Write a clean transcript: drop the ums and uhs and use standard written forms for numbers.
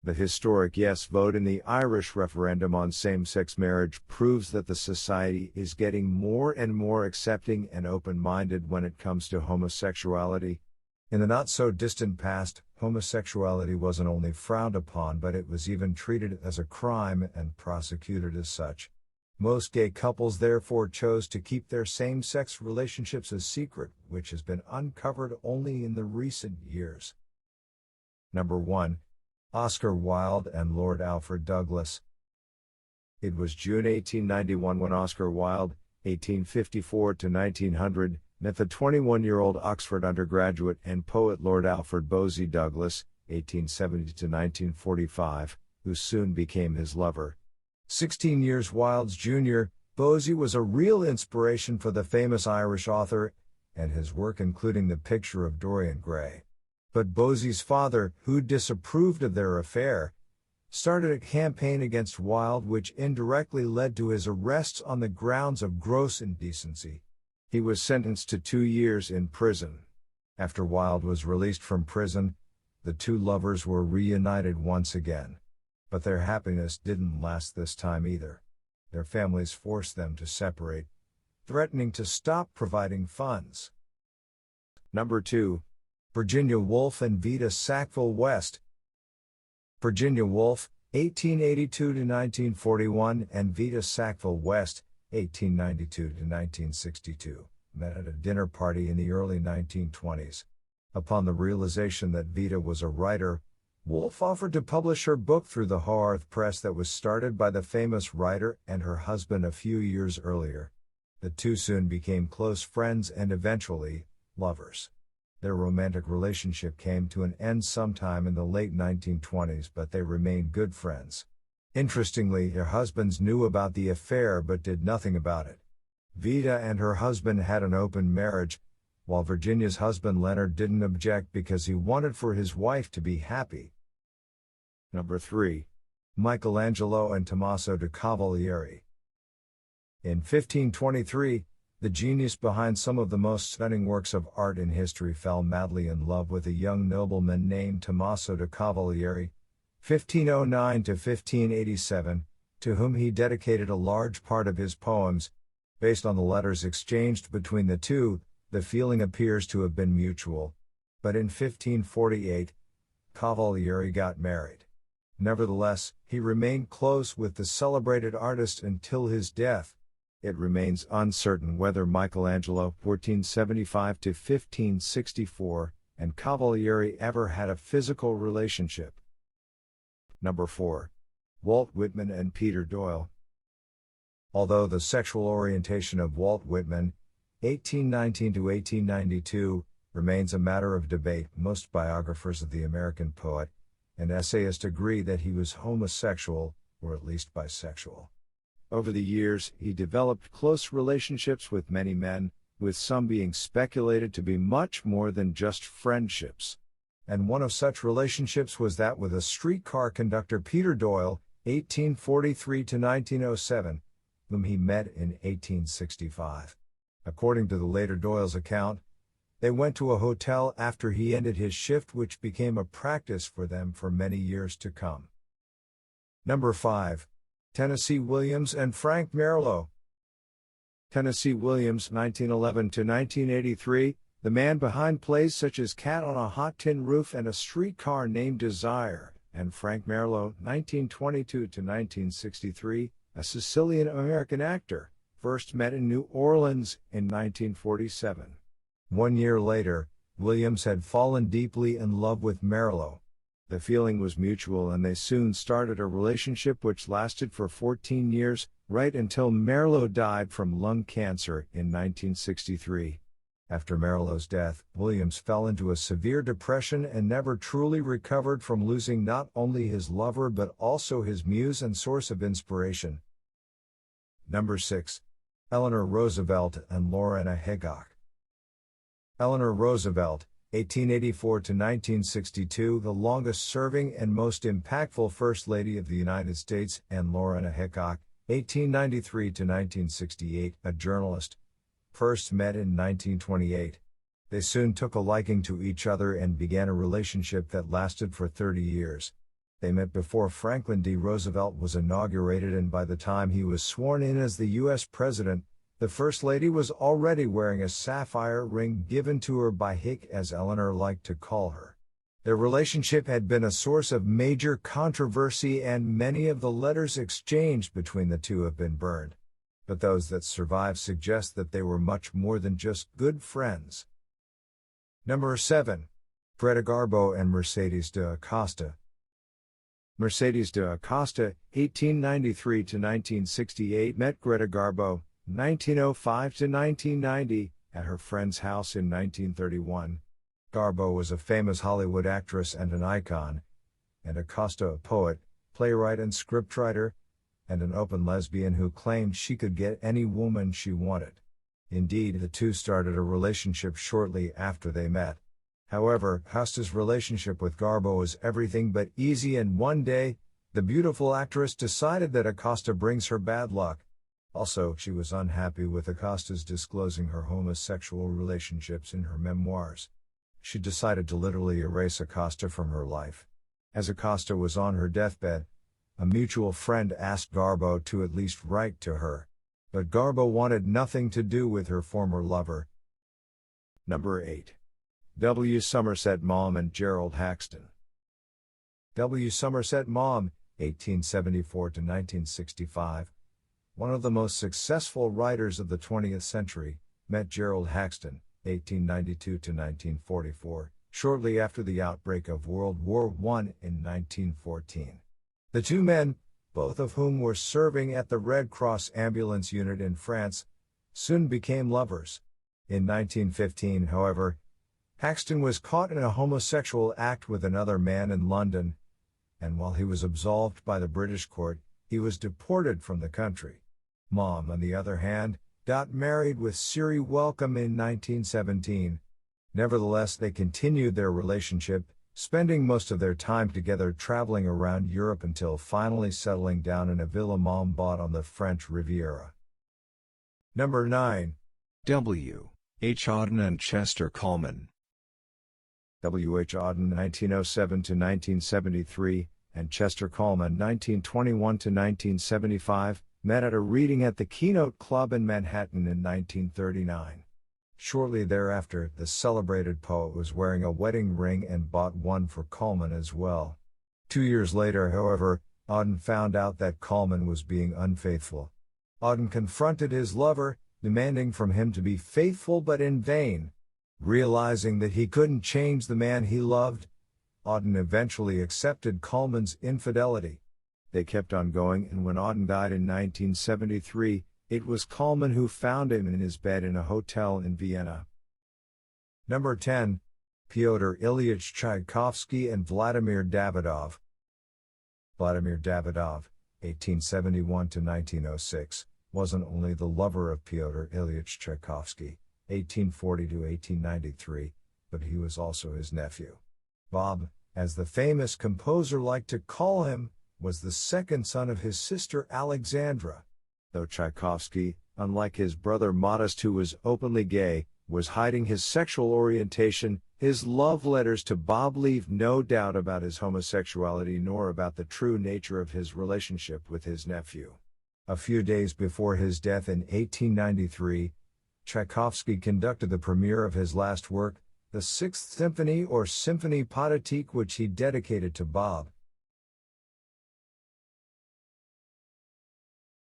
The historic yes vote in the Irish referendum on same-sex marriage proves that the society is getting more and more accepting and open-minded when it comes to homosexuality. In the not-so-distant past, homosexuality wasn't only frowned upon but it was even treated as a crime and prosecuted as such. Most gay couples therefore chose to keep their same-sex relationships a secret, which has been uncovered only in the recent years. Number 1. Oscar Wilde and Lord Alfred Douglas. It was June 1891 when Oscar Wilde, 1854–1900, met the 21-year-old Oxford undergraduate and poet Lord Alfred Bosie Douglas, 1870–1945, who soon became his lover. 16 years Wilde's junior, Bosie was a real inspiration for the famous Irish author, and his work including The Picture of Dorian Gray. But Bosie's father, who disapproved of their affair, started a campaign against Wilde which indirectly led to his arrests on the grounds of gross indecency. He was sentenced to 2 years in prison. After Wilde was released from prison, the two lovers were reunited once again. But their happiness didn't last this time either. Their families forced them to separate, threatening to stop providing funds. Number 2. Virginia Woolf and Vita Sackville-West. Virginia Woolf, 1882–1941, and Vita Sackville-West, 1892–1962, met at a dinner party in the early 1920s. Upon the realization that Vita was a writer, Woolf offered to publish her book through the Haworth Press that was started by the famous writer and her husband a few years earlier. The two soon became close friends and eventually, lovers. Their romantic relationship came to an end sometime in the late 1920s, but they remained good friends. Interestingly, their husbands knew about the affair but did nothing about it. Vita and her husband had an open marriage, while Virginia's husband Leonard didn't object because he wanted for his wife to be happy. Number 3. Michelangelo and Tommaso de Cavalieri. In 1523, the genius behind some of the most stunning works of art in history fell madly in love with a young nobleman named Tommaso de Cavalieri, 1509–1587, to whom he dedicated a large part of his poems. Based on the letters exchanged between the two, the feeling appears to have been mutual. But in 1548, Cavalieri got married. Nevertheless, he remained close with the celebrated artist until his death. It remains uncertain whether Michelangelo, 1475–1564, and Cavalieri ever had a physical relationship. Number 4. Walt Whitman and Peter Doyle. Although the sexual orientation of Walt Whitman, 1819–1892, remains a matter of debate, most biographers of the American poet and essayist agree that he was homosexual, or at least bisexual. Over the years, he developed close relationships with many men, with some being speculated to be much more than just friendships. And one of such relationships was that with a streetcar conductor Peter Doyle, 1843–1907, whom he met in 1865. According to the later Doyle's account, they went to a hotel after he ended his shift, which became a practice for them for many years to come. Number 5. Tennessee Williams and Frank Merlo. Tennessee Williams, 1911–1983, the man behind plays such as Cat on a Hot Tin Roof and A Streetcar Named Desire, and Frank Merlo, 1922–1963, a Sicilian-American actor, first met in New Orleans in 1947. 1 year later, Williams had fallen deeply in love with Merlo. The feeling was mutual and they soon started a relationship which lasted for 14 years, right until Merlo died from lung cancer in 1963. After Merlo's death, Williams fell into a severe depression and never truly recovered from losing not only his lover but also his muse and source of inspiration. Number 6. Eleanor Roosevelt and Lorena Hickok. Eleanor Roosevelt, 1884–1962, the longest-serving and most impactful First Lady of the United States, and Lorena Hickok, 1893–1968, a journalist, first met in 1928. They soon took a liking to each other and began a relationship that lasted for 30 years. They met before Franklin D. Roosevelt was inaugurated, and by the time he was sworn in as the U.S. President, the First Lady was already wearing a sapphire ring given to her by Hick, as Eleanor liked to call her. Their relationship had been a source of major controversy, and many of the letters exchanged between the two have been burned. But those that survive suggest that they were much more than just good friends. Number 7. Greta Garbo and Mercedes de Acosta. Mercedes de Acosta, 1893–1968, met Greta Garbo, 1905–1990, at her friend's house in 1931. Garbo was a famous Hollywood actress and an icon, and Acosta a poet, playwright and scriptwriter, and an open lesbian who claimed she could get any woman she wanted. Indeed, the two started a relationship shortly after they met. However, Acosta's relationship with Garbo was everything but easy, and one day, the beautiful actress decided that Acosta brings her bad luck. Also, she was unhappy with Acosta's disclosing her homosexual relationships in her memoirs. She decided to literally erase Acosta from her life. As Acosta was on her deathbed, a mutual friend asked Garbo to at least write to her. But Garbo wanted nothing to do with her former lover. Number 8. W. Somerset Maugham and Gerald Haxton. W. Somerset Maugham, 1874–1965, one of the most successful writers of the 20th century, met Gerald Haxton, 1892–1944, shortly after the outbreak of World War I in 1914. The two men, both of whom were serving at the Red Cross ambulance unit in France, soon became lovers. In 1915, however, Haxton was caught in a homosexual act with another man in London, and while he was absolved by the British court, he was deported from the country. Maugham, on the other hand, got married with Siri Wellcome in 1917. Nevertheless, they continued their relationship, spending most of their time together traveling around Europe until finally settling down in a villa Maugham bought on the French Riviera. Number 9. W. H. Auden and Chester Kallman. W. H. Auden, 1907–1973, and Chester Kallman, 1921–1975, met at a reading at the Keynote Club in Manhattan in 1939. Shortly thereafter, the celebrated poet was wearing a wedding ring and bought one for Kallman as well. 2 years later, however, Auden found out that Kallman was being unfaithful. Auden confronted his lover, demanding from him to be faithful, but in vain. Realizing that he couldn't change the man he loved, Auden eventually accepted Kallman's infidelity. They kept on going, and when Auden died in 1973, it was Kallman who found him in his bed in a hotel in Vienna. Number 10. Pyotr Ilyich Tchaikovsky and Vladimir Davidov. Vladimir Davidov, 1871–1906, wasn't only the lover of Pyotr Ilyich Tchaikovsky, 1840–1893, but he was also his nephew. Bob, as the famous composer liked to call him, was the second son of his sister Alexandra. Though Tchaikovsky, unlike his brother Modest, who was openly gay, was hiding his sexual orientation, his love letters to Bob leave no doubt about his homosexuality nor about the true nature of his relationship with his nephew. A few days before his death in 1893, Tchaikovsky conducted the premiere of his last work, the Sixth Symphony or Symphonie Pathétique, which he dedicated to Bob.